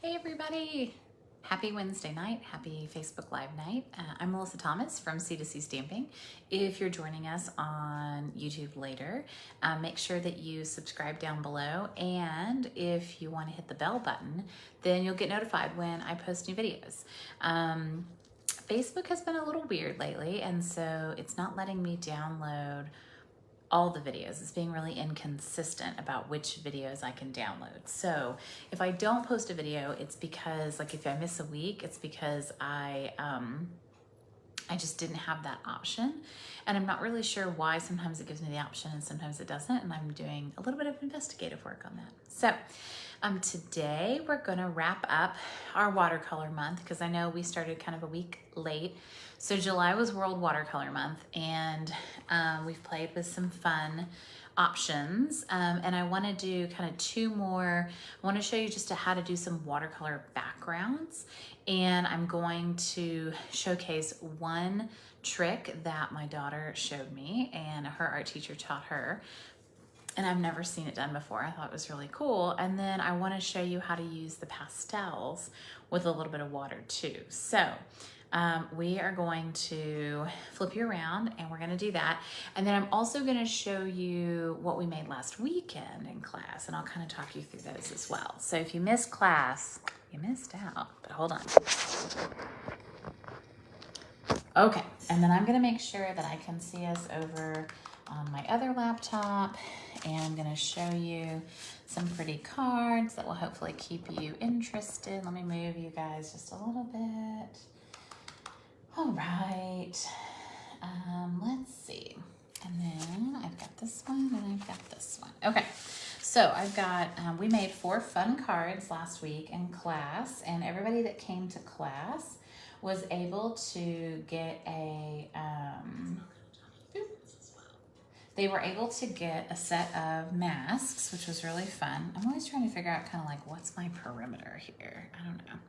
Hey everybody! Happy Wednesday night, happy Facebook Live night. I'm Melissa Thomas from C2C Stamping. If you're joining us on YouTube later, make sure that you subscribe down below, and if you want to hit the bell button, then you'll get notified when I post new videos. Facebook has been a little weird lately, and so it's not letting me download all the videos. It's being really inconsistent about which videos I can download. So if I don't post a video, it's because, like, if I miss a week, it's because I just didn't have that option. And I'm not really sure why. Sometimes it gives me the option and sometimes it doesn't. And I'm doing a little bit of investigative work on that. So today we're gonna wrap up our watercolor month, because I know we started kind of a week late. So July was World Watercolor Month, and we've played with some fun options, and I want to do kind of two more. I want to show you just how to do some watercolor backgrounds, and I'm going to showcase one trick that my daughter showed me and her art teacher taught her, and I've never seen it done before. I thought it was really cool. And then I want to show you how to use the pastels with a little bit of water too. So we are going to flip you around and we're going to do that. And then I'm also going to show you what we made last weekend in class, and I'll kind of talk you through those as well. So if you missed class, you missed out, but hold on. Okay, and then I'm going to make sure that I can see us over on my other laptop, and I'm going to show you some pretty cards that will hopefully keep you interested. Let me move you guys just a little bit. All right, let's see. And then I've got this one and I've got this one. Okay, so I've got, we made 4 fun cards last week in class, and everybody that came to class was able to get a, they were able to get a set of masks, which was really fun. I'm always trying to figure out kind of like, what's my perimeter here? I don't know.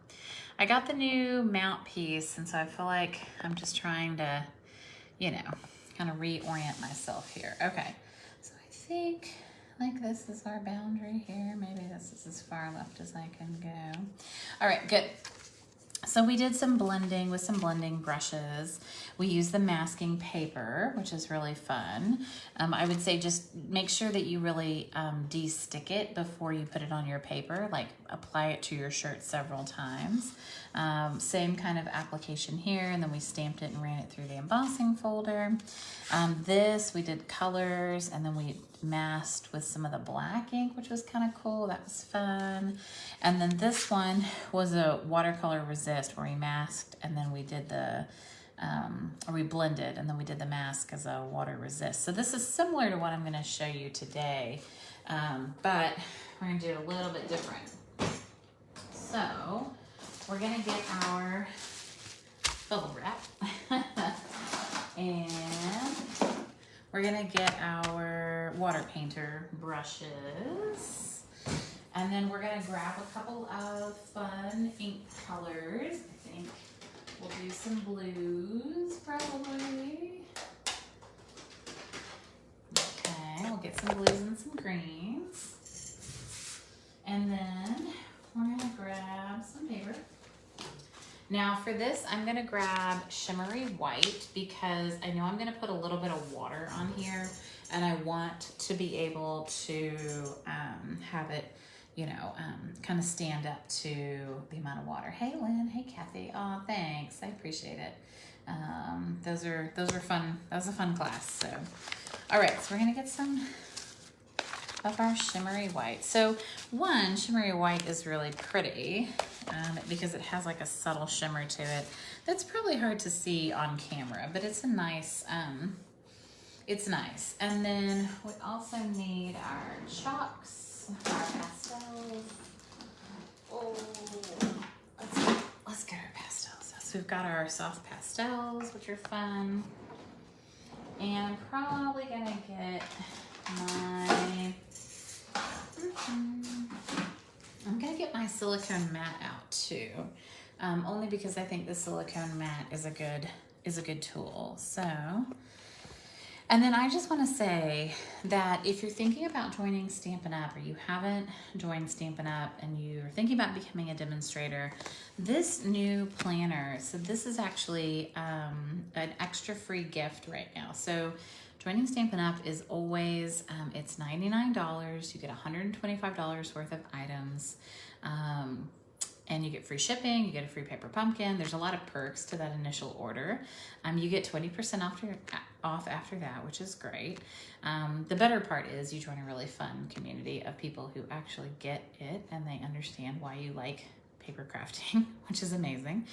I got the new mount piece, and so I feel like I'm just trying to, you know, kind of reorient myself here. Okay, so I think like this is our boundary here. Maybe this is as far left as I can go. All right, good. So we did some blending with some blending brushes. We used the masking paper, which is really fun. I would say just make sure that you really de-stick it before you put it on your paper, like apply it to your shirt several times. Same kind of application here, and then we stamped it and ran it through the embossing folder. This, we did colors, and then we masked with some of the black ink, which was kind of cool. That was fun. And then this one was a watercolor resist, where we masked and then we did the or we blended and then we did the mask as a water resist. So this is similar to what I'm going to show you today, but we're going to do it a little bit different. So we're going to get our bubble wrap and we're gonna get our water painter brushes, and then we're gonna grab a couple of fun ink colors. I think we'll do some blues probably. Okay, we'll get some blues and some greens. And then we're gonna grab some paper. Now for this, I'm gonna grab shimmery white, because I know I'm gonna put a little bit of water on here, and I want to be able to have it, you know, kind of stand up to the amount of water. Hey Lynn, hey Kathy, oh thanks, I appreciate it. Those are fun. That was a fun class. So, all right, so we're gonna get some of our shimmery white. So one, shimmery white is really pretty because it has like a subtle shimmer to it that's probably hard to see on camera, but it's a nice, it's nice. And then we also need our chalks, our pastels. Oh, let's get our pastels. So we've got our soft pastels, which are fun. And I'm probably gonna get I'm gonna get my silicone mat out too, only because I think the silicone mat is a good tool. So And then I just want to say that if you're thinking about joining Stampin' Up, or you haven't joined Stampin' Up and you're thinking about becoming a demonstrator, this new planner, so this is actually an extra free gift right now. So joining Stampin' Up is always, it's $99. You get $125 worth of items. And you get free shipping, you get a free paper pumpkin. There's a lot of perks to that initial order. You get 20% off after that, which is great. The better part is you join a really fun community of people who actually get it and they understand why you like paper crafting, which is amazing.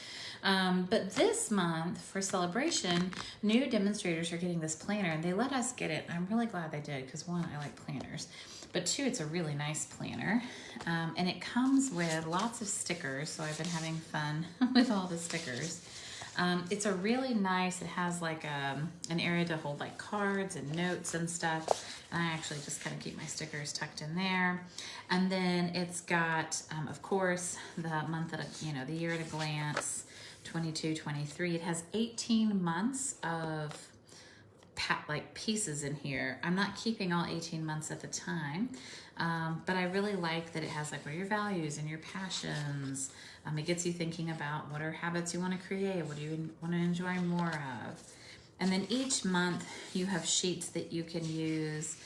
But this month for celebration, new demonstrators are getting this planner, and they let us get it. I'm really glad they did, because one, I like planners, but two, it's a really nice planner. And it comes with lots of stickers, so I've been having fun with all the stickers. It's a really nice, it has like an area to hold like cards and notes and stuff. And I actually just kind of keep my stickers tucked in there. And then it's got, of course, the month at a, the year at a glance, 22, 23. It has 18 months of like pieces in here. I'm not keeping all 18 months at the time, but I really like that it has like what are your values and your passions. It gets you thinking about what are habits you want to create, what do you want to enjoy more of. And then each month you have sheets that you can use.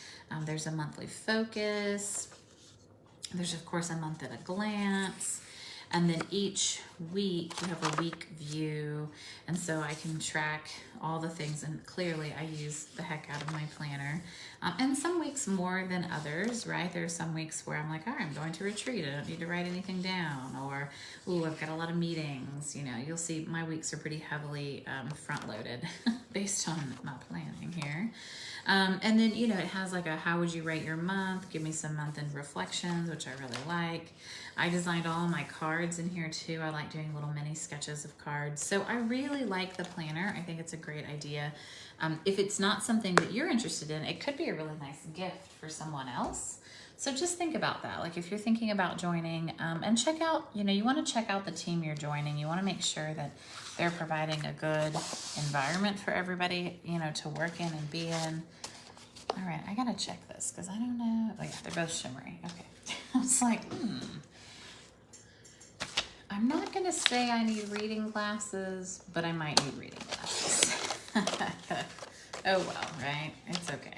There's a monthly focus. There's of course a month at a glance. And then each week you have a week view. And so I can track all the things, and clearly I use the heck out of my planner. And some weeks more than others, right? There are some weeks where I'm like, all right, I'm going to retreat. I don't need to write anything down. Or, ooh, I've got a lot of meetings. You'll see my weeks are pretty heavily front-loaded based on my planning here. And then, it has like a how would you rate your month? Give me some month-end reflections, which I really like. I designed all of my cards in here too. I like doing little mini sketches of cards. So I really like the planner. I think it's a great idea. If it's not something that you're interested in, it could be a really nice gift for someone else. So just think about that. Like if you're thinking about joining, and check out, you want to check out the team you're joining. You want to make sure that they're providing a good environment for everybody, to work in and be in. All right, I gotta check this because I don't know. Oh yeah, they're both shimmery. Okay. I was like, I'm not gonna say I need reading glasses, but I might need reading glasses. Oh well, right? It's okay.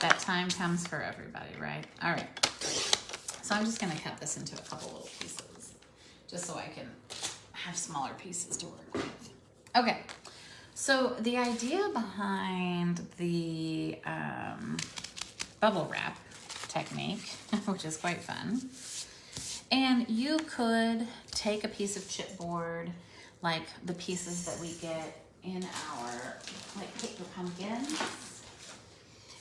That time comes for everybody, right? All right. So I'm just gonna cut this into a couple little pieces just so I can have smaller pieces to work with. Okay. So the idea behind the bubble wrap technique, which is quite fun, and you could take a piece of chipboard, like the pieces that we get in our paper pumpkins,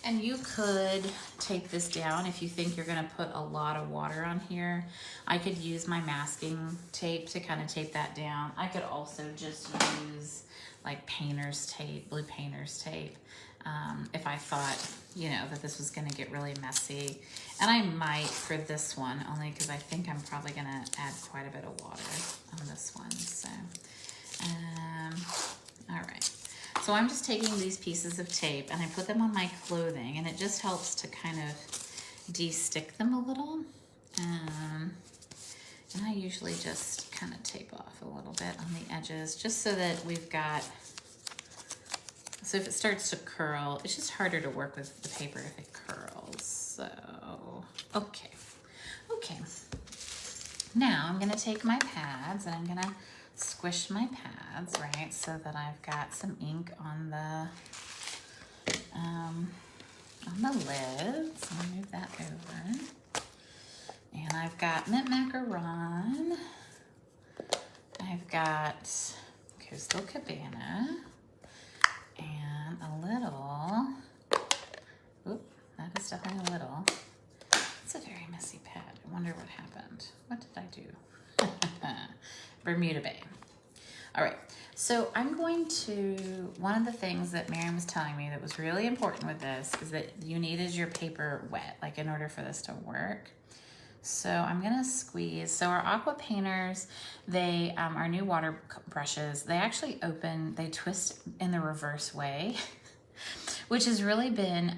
and you could tape this down if you think you're gonna put a lot of water on here. I could use my masking tape to kind of tape that down. I could also just use like painter's tape, blue painter's tape, if I thought, that this was gonna get really messy. And I might for this one, only because I think I'm probably gonna add quite a bit of water on this one, so. All right, so I'm just taking these pieces of tape and I put them on my clothing, and it just helps to kind of de-stick them a little. And I usually just kind of tape off a little bit on the edges, just so that we've got, so if it starts to curl, it's just harder to work with the paper if it curls. So, okay. Now I'm gonna take my pads and I'm gonna squish my pads, right, so that I've got some ink on the lids. I'll move that over. And I've got mint macaron. I've got Coastal Cabana. And a little, oop, that is definitely a little. It's a very messy pad. I wonder what happened. What did I do? Bermuda Bay. All right, so I'm going to, one of the things that Miriam was telling me that was really important with this is that you needed your paper wet, like in order for this to work. So I'm gonna squeeze. So our aqua painters, they, our new water brushes, they actually open, they twist in the reverse way. which has really been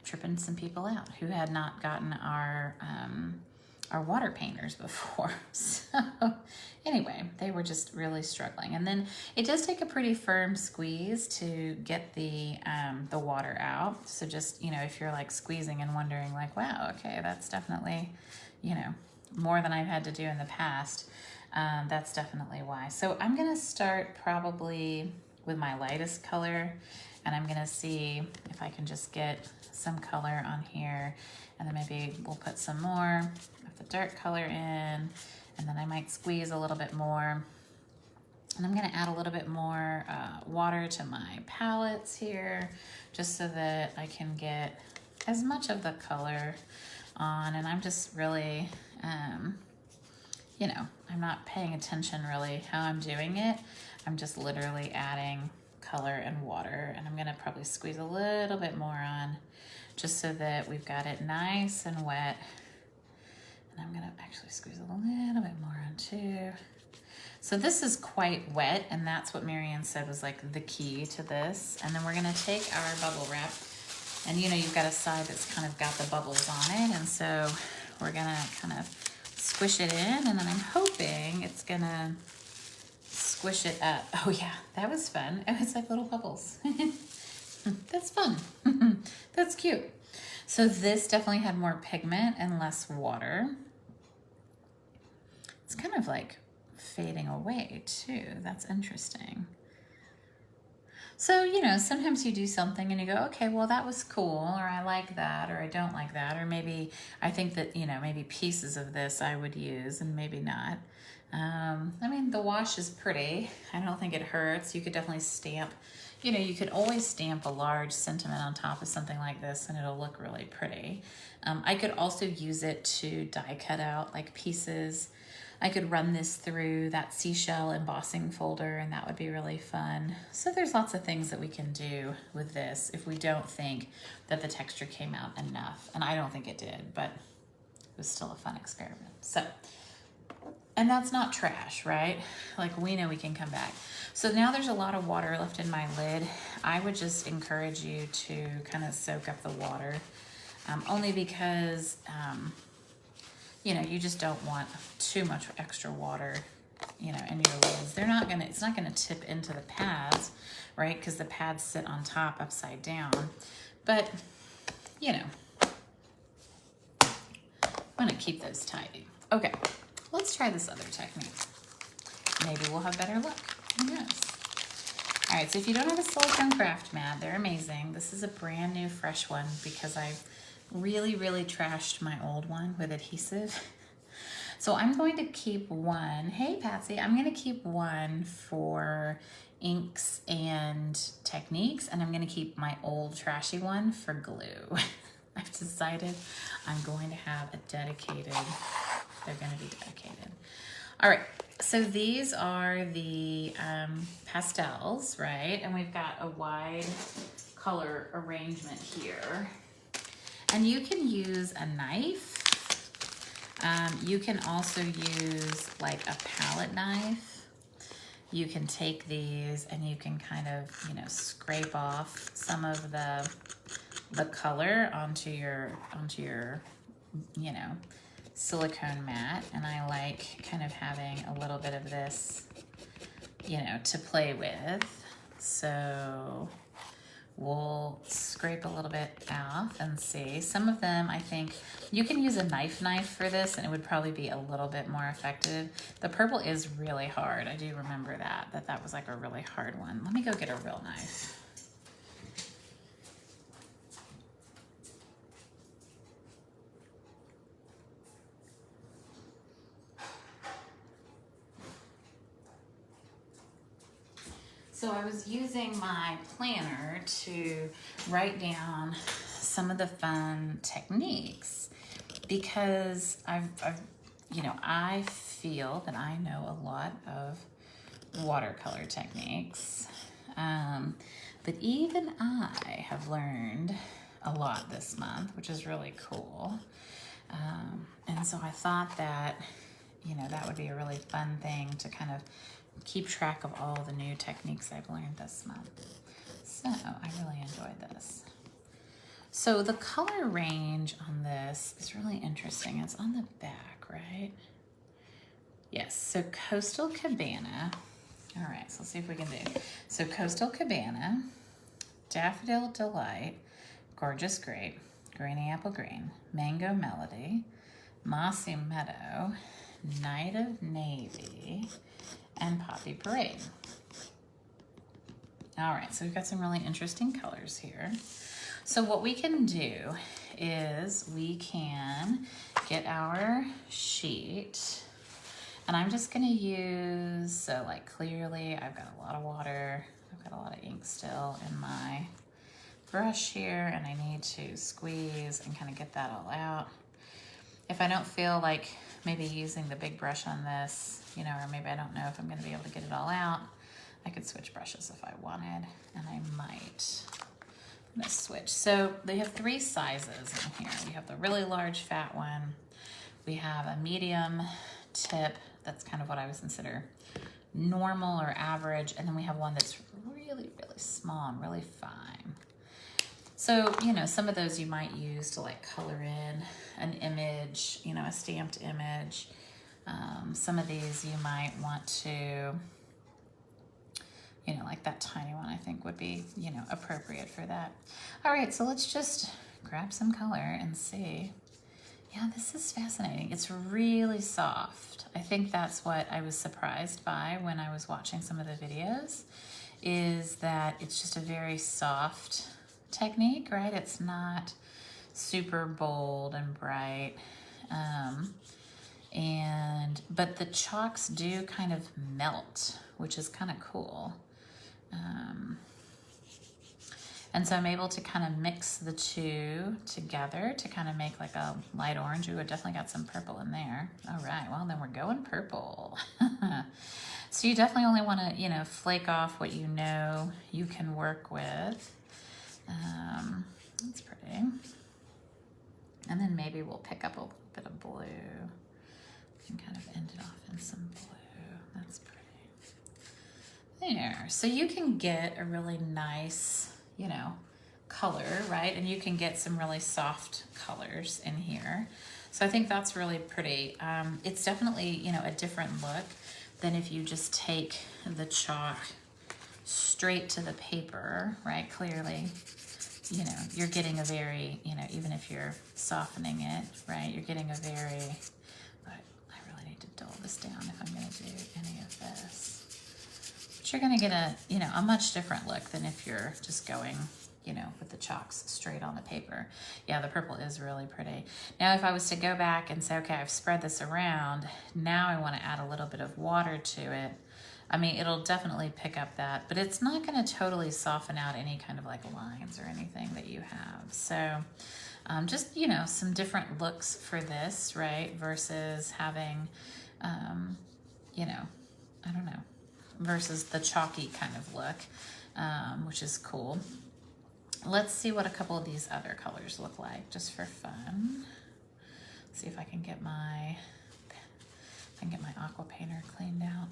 tripping some people out who had not gotten our water painters before. So anyway, they were just really struggling. And then it does take a pretty firm squeeze to get the water out. So just, you know, if you're like squeezing and wondering like, wow, okay, that's definitely, you know, more than I've had to do in the past. That's definitely why. So I'm gonna start probably with my lightest color, and I'm gonna see if I can just get some color on here, and then maybe we'll put some more of the dark color in, and then I might squeeze a little bit more. And I'm gonna add a little bit more water to my palettes here, just so that I can get as much of the color on. And I'm just really, you know, I'm not paying attention really how I'm doing it. I'm just literally adding color and water, and I'm gonna probably squeeze a little bit more on just so that we've got it nice and wet. And I'm gonna actually squeeze a little bit more on too. So this is quite wet, and that's what Marianne said was like the key to this. And then we're gonna take our bubble wrap, and you know, you've got a side that's kind of got the bubbles on it, and so we're gonna kind of squish it in, and then I'm hoping it's gonna squish it up. Oh yeah, that was fun. Oh, it's like little bubbles. That's fun. That's cute. So this definitely had more pigment and less water. It's kind of like fading away too. That's interesting. So, you know, sometimes you do something and you go, okay, well, that was cool, or I like that, or I don't like that, or maybe I think that, you know, maybe pieces of this I would use and maybe not. I mean, the wash is pretty. I don't think it hurts. You could definitely stamp, you know, you could always stamp a large sentiment on top of something like this and it'll look really pretty. I could also use it to die cut out like pieces. I could run this through that seashell embossing folder, and that would be really fun. So there's lots of things that we can do with this if we don't think that the texture came out enough. And I don't think it did, but it was still a fun experiment. So, and that's not trash, right? Like, we know we can come back. So now there's a lot of water left in my lid. I would just encourage you to kind of soak up the water, only because, you know, you just don't want too much extra water, you know, in your lids. They're not gonna, it's not gonna tip into the pads, right? Because the pads sit on top upside down. But, you know, I'm gonna keep those tidy. Okay, let's try this other technique. Maybe we'll have better luck. Who knows? All right, so if you don't have a silicone craft mat, they're amazing. This is a brand new fresh one because I've really trashed my old one with adhesive. So I'm going to keep one. Hey, Patsy, I'm going to keep one for inks and techniques, and I'm going to keep my old trashy one for glue. I've decided I'm going to have a dedicated, they're going to be dedicated. All right, so these are the pastels, right? And we've got a wide color arrangement here. And you can use a knife. You can also use like a palette knife. You can take these and you can kind of, you know, scrape off some of the color onto your, you know, silicone mat. And I like kind of having a little bit of this, you know, to play with. So we'll scrape a little bit off and see. Some of them, I think, you can use a knife for this and it would probably be a little bit more effective. The purple is really hard. I do remember that was like a really hard one. Let me go get a real knife. So I was using my planner to write down some of the fun techniques because you know, I feel that I know a lot of watercolor techniques, but even I have learned a lot this month, which is really cool. And so I thought that, you know, that would be a really fun thing to kind of keep track of all the new techniques I've learned this month. So So I really enjoyed this. So the color range on this is really interesting. It's on the back, right? Yes, so Coastal Cabana. All right, so let's see if we can do. So Coastal Cabana, Daffodil Delight, Gorgeous Grape, Grainy Apple Green, Mango Melody, Mossy Meadow, Night of Navy, and Poppy Parade. All right, so we've got some really interesting colors here. So what we can do is we can get our sheet, and I'm just gonna use, so like clearly I've got a lot of water, I've got a lot of ink still in my brush here, and I need to squeeze and kind of get that all out. If I don't feel like maybe using the big brush on this, you know, or maybe I don't know if I'm gonna be able to get it all out, I could switch brushes if I wanted, and I might. I'm gonna switch. So they have 3 sizes in here. We have the really large fat one. We have a medium tip. That's kind of what I would consider normal or average. And then we have one that's really, really small and really fine. So, you know, some of those you might use to like color in an image, you know, a stamped image. Some of these you might want to, you know, like that tiny one I think would be, you know, appropriate for that. All right, so let's just grab some color and see. Yeah, this is fascinating. It's really soft. I think that's what I was surprised by when I was watching some of the videos, is that it's just a very soft technique, right? It's not super bold and bright. But the chalks do kind of melt, which is kind of cool. And so I'm able to kind of mix the two together to kind of make like a light orange. Ooh, I definitely got some purple in there. All right, well then we're going purple. So you definitely only want to, you know, flake off what you know you can work with. That's pretty. And then maybe we'll pick up a little bit of blue and kind of end it off in some blue. That's pretty. There, so you can get a really nice, you know, color, right? And you can get some really soft colors in here. So I think that's really pretty. It's definitely, you know, a different look than if you just take the chalk straight to the paper, right? Clearly, you know, you're getting a very, you know, even if you're softening it, right? You're getting a very, but I really need to dull this down if I'm gonna do any of this. But you're gonna get a, you know, a much different look than if you're just going, you know, with the chalks straight on the paper. Yeah, the purple is really pretty. Now, if I was to go back and say, okay, I've spread this around, now I wanna add a little bit of water to it. I mean, it'll definitely pick up that, but it's not gonna totally soften out any kind of like lines or anything that you have. So just, you know, some different looks for this, right? Versus having, you know, I don't know, versus the chalky kind of look, which is cool. Let's see what a couple of these other colors look like, just for fun. See if I can get my aqua painter cleaned out.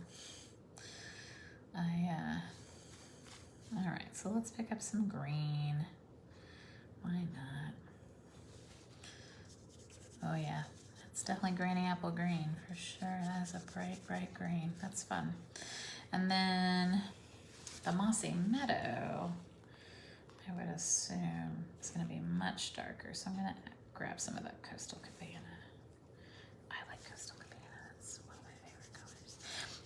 All right, so let's pick up some green. Why not? Oh yeah, it's definitely grainy apple green for sure. That is a bright, bright green. That's fun. And then the Mossy Meadow, I would assume it's gonna be much darker. So I'm gonna grab some of that Coastal Cabana. I like Coastal Cabana, that's one of my favorite colors.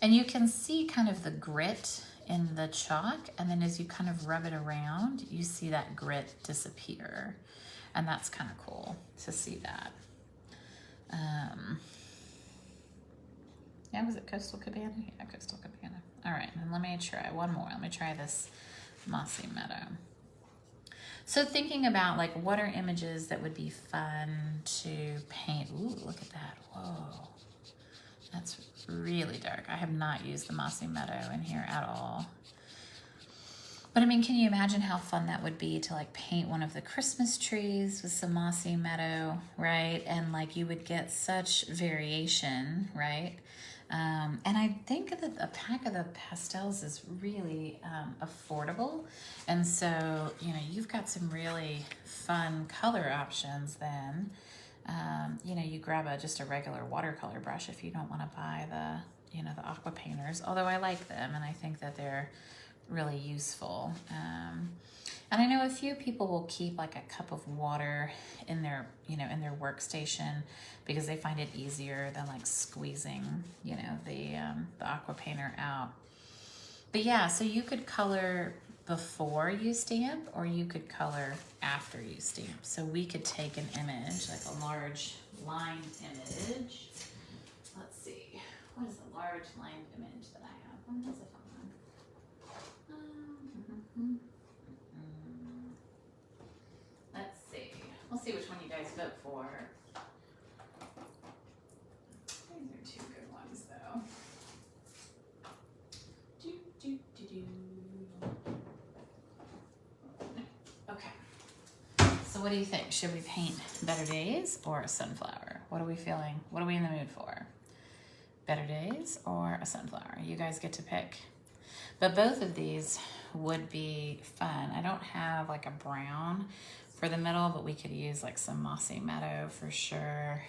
And you can see kind of the grit in the chalk, and then as you kind of rub it around, you see that grit disappear. And that's kind of cool to see that. Yeah, was it Coastal Cabana? Yeah, Coastal Cabana. All right, and let me try one more. Let me try this Mossy Meadow. So thinking about like what are images that would be fun to paint. Ooh, look at that. Whoa. That's really dark. I have not used the Mossy Meadow in here at all. But I mean, can you imagine how fun that would be to like paint one of the Christmas trees with some Mossy Meadow, right? And like you would get such variation, right? And I think that a pack of the pastels is really affordable. And so, you know, you've got some really fun color options then. You know, you grab just a regular watercolor brush if you don't want to buy the, you know, the aqua painters, although I like them and I think that they're really useful. And I know a few people will keep like a cup of water in their, you know, in their workstation because they find it easier than like squeezing, you know, the aqua painter out. But yeah, so you could color before you stamp or you could color after you stamp. So we could take an image, like a large lined image. Let's see, what is a large lined image that I have? When was it on? Let's see. We'll see which one you guys vote for. These are two good ones, though. Okay. So what do you think? Should we paint Better Days or a sunflower? What are we feeling? What are we in the mood for? Better Days or a sunflower? You guys get to pick. But both of these would be fun. I don't have like a brown for the middle, but we could use like some mossy meadow for sure.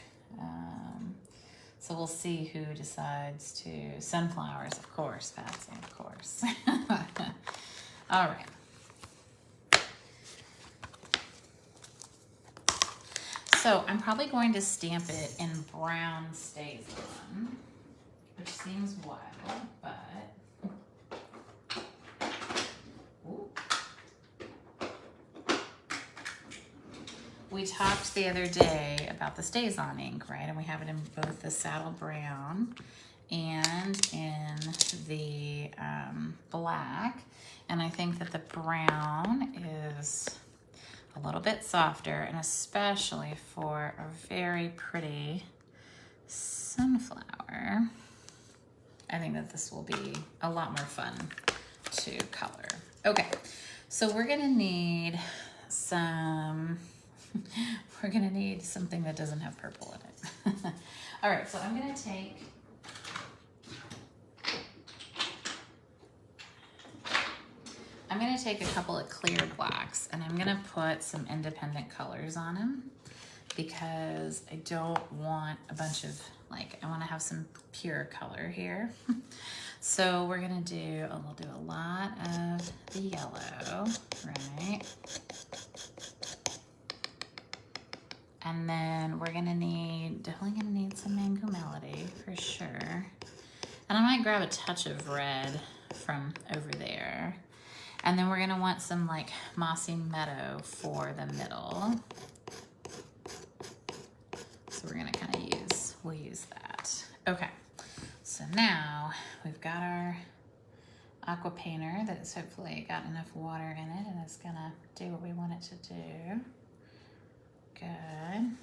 So we'll see who decides to. Sunflowers, of course, Patsy, of course. All right. So I'm probably going to stamp it in brown stays on, which seems wild, but we talked the other day about the stays on ink, right? And we have it in both the saddle brown and in the black. And I think that the brown is a little bit softer, and especially for a very pretty sunflower, I think that this will be a lot more fun to color. Okay, so we're gonna need some, we're gonna need something that doesn't have purple in it. All right, so I'm gonna take a couple of clear blacks and I'm gonna put some independent colors on them because I don't want a bunch of, like, I wanna have some pure color here. So we're gonna do, we'll do a lot of the yellow, right? And then we're gonna need, definitely gonna need some Mango Melody for sure. And I might grab a touch of red from over there. And then we're gonna want some like Mossy Meadow for the middle. So we're gonna kind of we'll use that. Okay, so now we've got our aqua painter that's hopefully got enough water in it and it's gonna do what we want it to do. Good.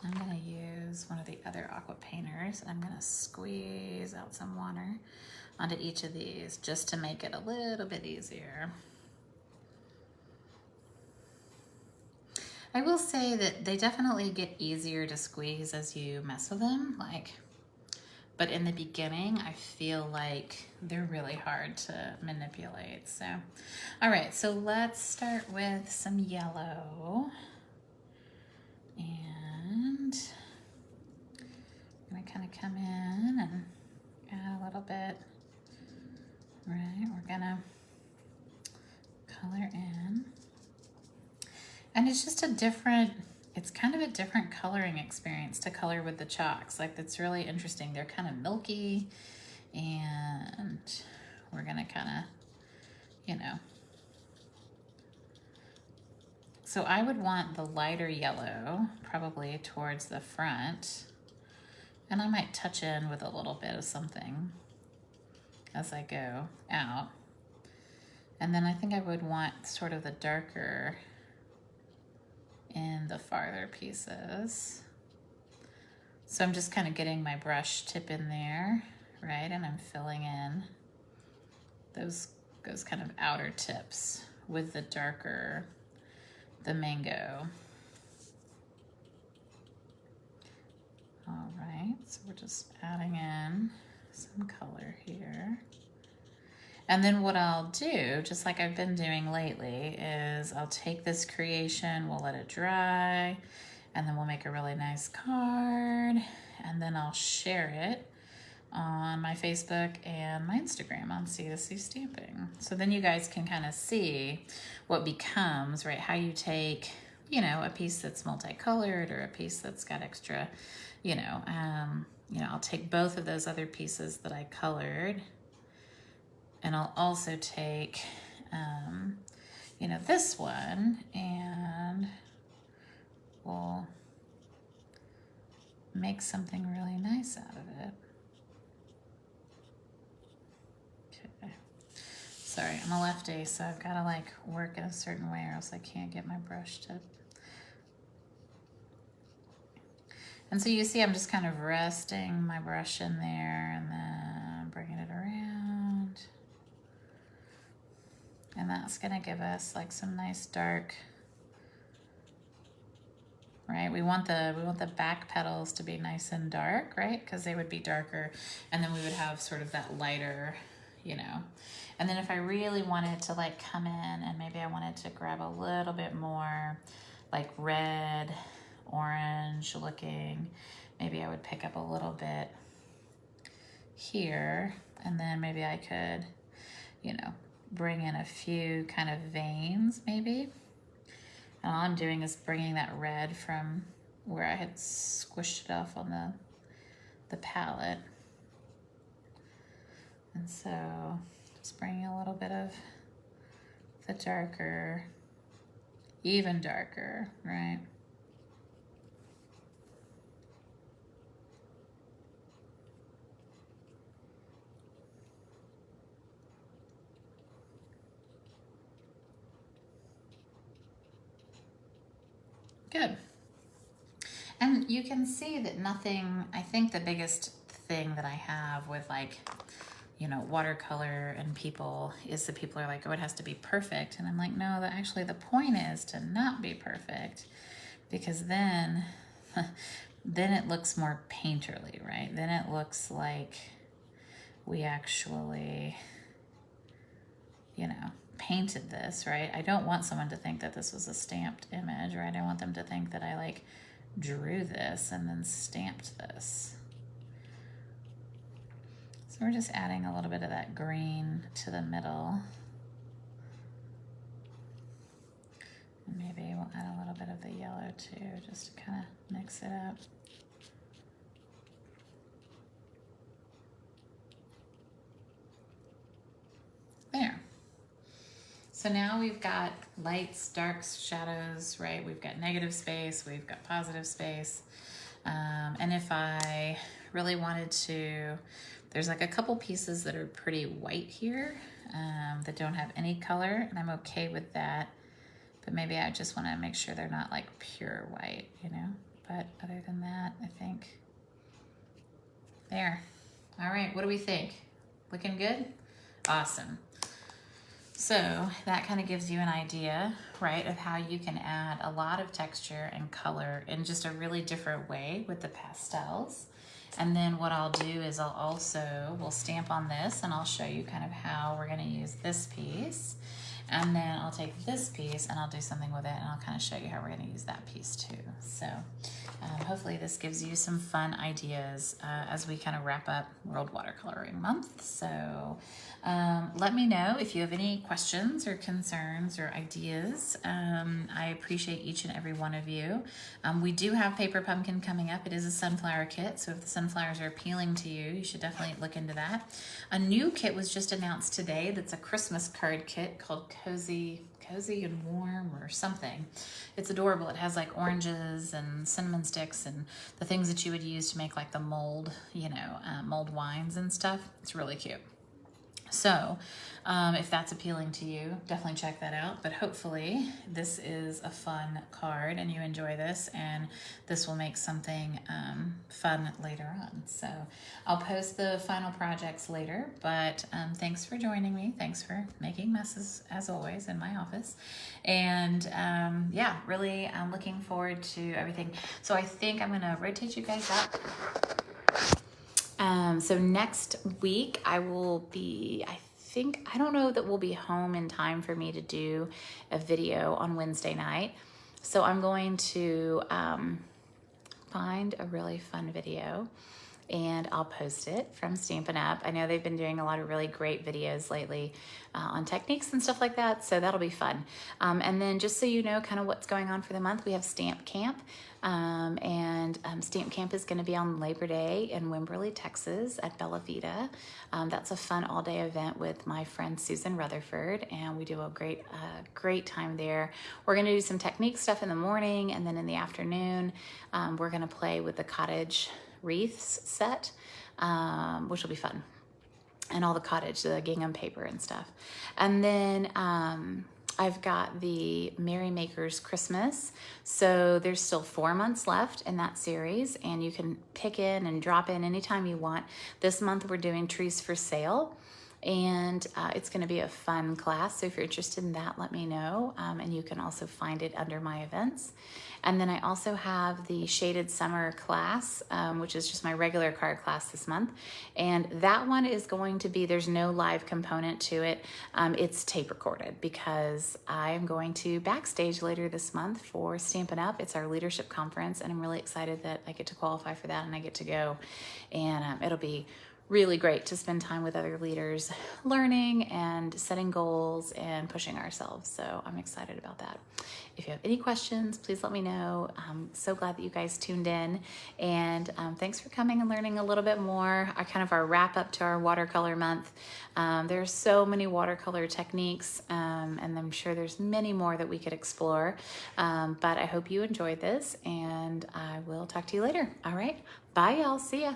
I'm gonna use one of the other aqua painters. I'm gonna squeeze out some water onto each of these just to make it a little bit easier. I will say that they definitely get easier to squeeze as you mess with them, but in the beginning, I feel like they're really hard to manipulate. So, all right, so let's start with some yellow. And I'm gonna kind of come in and add a little bit, right? We're gonna color in. And it's just a different, it's kind of a different coloring experience to color with the chalks. Like, that's really interesting. They're kind of milky, and we're gonna kind of, you know. So I would want the lighter yellow probably towards the front, and I might touch in with a little bit of something as I go out. And then I think I would want sort of the darker in the farther pieces. So I'm just kind of getting my brush tip in there, right? And I'm filling in those kind of outer tips with the darker, the mango. All right. So we're just adding in some color here. And then what I'll do, just like I've been doing lately, is I'll take this creation, we'll let it dry, and then we'll make a really nice card, and then I'll share it on my Facebook and my Instagram on C2C Stamping. So then you guys can kind of see what becomes, right, how you take, you know, a piece that's multicolored or a piece that's got extra, you know, I'll take both of those other pieces that I colored, and I'll also take, you know, this one, and we'll make something really nice out of it. Okay. Sorry, I'm a lefty, so I've got to like work in a certain way or else I can't get my brush tip. And so you see I'm just kind of resting my brush in there and then bringing it around. And that's gonna give us like some nice dark, right? We want the back petals to be nice and dark, right? Because they would be darker, and then we would have sort of that lighter, you know. And then if I really wanted to like come in and maybe I wanted to grab a little bit more like red, orange looking, maybe I would pick up a little bit here, and then maybe I could, you know, bring in a few kind of veins maybe. And all I'm doing is bringing that red from where I had squished it off on the palette. And so just bringing a little bit of the darker, even darker, right? Good. And you can see that nothing, I think the biggest thing that I have with like, you know, watercolor and people is that people are like, oh, it has to be perfect. And I'm like, no, that actually the point is to not be perfect, because then it looks more painterly, right? Then it looks like we actually, you know, painted this, right? I don't want someone to think that this was a stamped image, right? I want them to think that I like drew this and then stamped this. So we're just adding a little bit of that green to the middle. And maybe we'll add a little bit of the yellow too, just to kind of mix it up. There. So now we've got lights, darks, shadows, right? We've got negative space, we've got positive space. And if I really wanted to, there's like a couple pieces that are pretty white here that don't have any color, and I'm okay with that. But maybe I just want to make sure they're not like pure white, you know? But other than that, I think, there. All right, what do we think? Looking good? Awesome. So that kind of gives you an idea, right, of how you can add a lot of texture and color in just a really different way with the pastels. And then what I'll do is we'll stamp on this, and I'll show you kind of how we're gonna use this piece. And then I'll take this piece and I'll do something with it, and I'll kind of show you how we're gonna use that piece too. So hopefully this gives you some fun ideas as we kind of wrap up World Watercoloring Month. So let me know if you have any questions or concerns or ideas. I appreciate each and every one of you. We do have Paper Pumpkin coming up. It is a sunflower kit, so if the sunflowers are appealing to you, you should definitely look into that. A new kit was just announced today that's a Christmas card kit called Cozy and Warm or something. It's adorable. It has like oranges and cinnamon sticks and the things that you would use to make like the mold, mold wines and stuff. It's really cute. So if that's appealing to you, definitely check that out. But hopefully this is a fun card and you enjoy this, and this will make something fun later on. So I'll post the final projects later, but thanks for joining me. Thanks for making messes as always in my office. And yeah, really I'm looking forward to everything. So I think I'm gonna rotate you guys up So next week I will be, I don't know that we'll be home in time for me to do a video on Wednesday night. So I'm going to find a really fun video and I'll post it from Stampin' Up. I know they've been doing a lot of really great videos lately on techniques and stuff like that, so that'll be fun. And then just so you know kind of what's going on for the month, we have Stamp Camp. Stamp Camp is going to be on Labor Day in Wimberley, Texas at Bella Vita. That's a fun all-day event with my friend Susan Rutherford, and we do a great time there. We're going to do some technique stuff in the morning, and then in the afternoon, we're going to play with the cottage wreaths set, which will be fun, and all the cottage, the gingham paper and stuff. And then I've got the Merrymakers Christmas, so there's still 4 months left in that series, and you can pick in and drop in anytime you want. This month we're doing Trees for Sale, and it's going to be a fun class, so if you're interested in that, let me know, and you can also find it under my events. And then I also have the Shaded Summer class, which is just my regular card class this month, and that one is going to be, there's no live component to it. It's tape recorded because I am going to backstage later this month for Stampin' Up. It's our leadership conference, and I'm really excited that I get to qualify for that and I get to go, and it'll be really great to spend time with other leaders, learning and setting goals and pushing ourselves. So I'm excited about that. If you have any questions, please let me know. I'm so glad that you guys tuned in, and thanks for coming and learning a little bit more. Our wrap up to our watercolor month. There are so many watercolor techniques, and I'm sure there's many more that we could explore. But I hope you enjoyed this, and I will talk to you later. All right, bye y'all, see ya.